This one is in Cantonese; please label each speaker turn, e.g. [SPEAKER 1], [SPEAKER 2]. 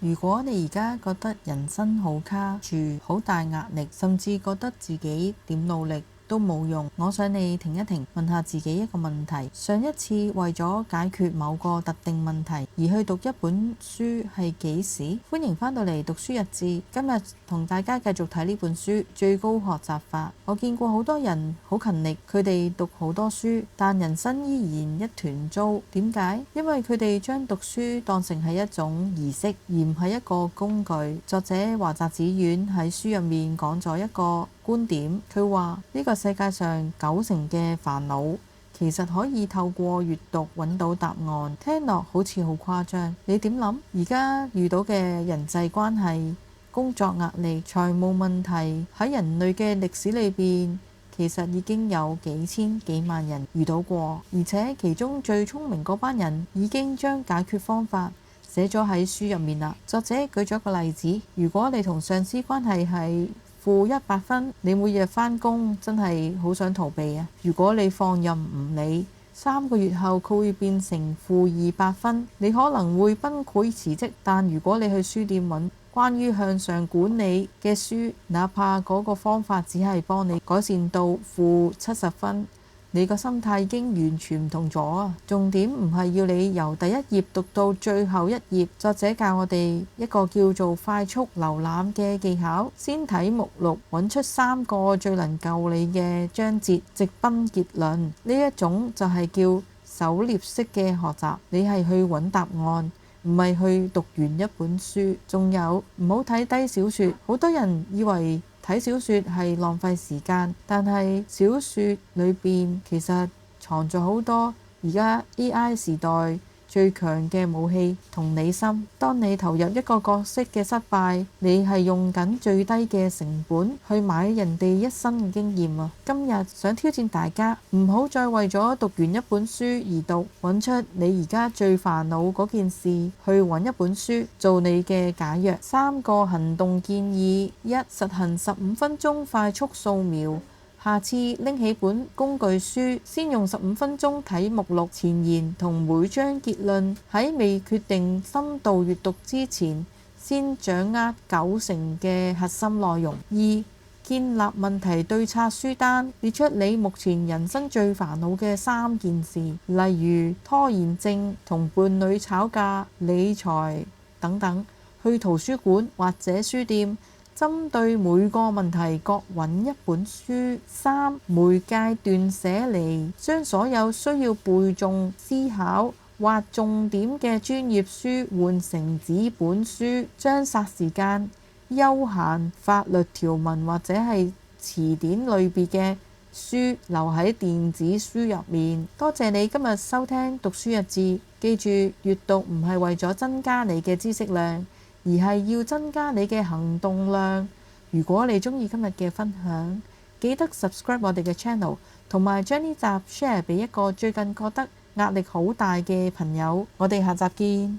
[SPEAKER 1] 如果你而家覺得人生好卡住，好大壓力，甚至覺得自己點努力都冇用，我想你停一停，問下自己一個問題：上一次為咗解決某個特定問題而去讀一本書係幾時？歡迎返到嚟讀書日誌，今日同大家繼續睇呢本書《最高學習法》。我見過好多人好勤力，佢哋讀好多書，但人生依然一團糟。點解？因為佢哋將讀書當成係一種儀式，而唔係一個工具。作者樺澤紫苑喺書入面講咗一個觀點，佢話呢個世界上90%嘅煩惱其實可以透過閱讀揾到答案。聽落好似好誇張，你點諗？而家遇到嘅人際關係、工作壓力、財務問題，喺人類嘅歷史裏邊，其實已經有幾千幾萬人遇到過，而且其中最聰明嗰班人已經將解決方法寫咗喺書入面啦。作者舉咗個例子，如果你同上司關係係-100分，你每日返工真係好想逃避啊！如果你放任唔理，3個月後佢會變成-200分，你可能會崩潰辭職。但如果你去書店揾關於向上管理嘅書，哪怕嗰個方法只係幫你改善到-70分，你個心態已經完全唔同咗啊！重點唔係要你由第一頁讀到最後一頁，作者教我哋一個叫做快速瀏覽嘅技巧，先睇目錄，揾出3個最能救你嘅章節，直奔結論。呢一種就係叫狩獵式嘅學習，你係去揾答案，唔係去讀完一本書。仲有，唔好睇低小說，好多人以為睇小說係浪費時間，但係小說裏邊其實藏咗好多而家 AI 時代最強嘅武器同理心。當你投入一個角色嘅失敗，你係用緊最低嘅成本去買人哋一生嘅經驗啊！今日想挑戰大家，唔好再為咗讀完一本書而讀，揾出你而家最煩惱嗰件事，去揾一本書做你嘅解藥。3個行動建議： 1. 實行15分鐘快速掃描。下次拎起本工具書，先用15分鐘睇目錄前言同每章結論，喺未決定深度閱讀之前，先掌握90%嘅核心內容。 2. 建立問題對策書單，列出你目前人生最煩惱嘅3件事，例如拖延症、同伴侶吵架、理財等等。去圖書館或者書店，針對每個問題各揾一本書。 3. 每階段寫離，將所有需要背誦、思考或重點嘅專業書換成紙本書，將殺時間、休閒、法律條文或者係詞典類別嘅書留喺電子書入面。多謝你今日收聽讀書日誌，記住閱讀唔係為咗增加你嘅知識量，而係要增加你嘅行動量。如果你鍾意今日嘅分享，記得 subscribe 我哋嘅 channel， 同埋將呢集 share 俾一個最近覺得壓力好大嘅朋友。我哋下集見。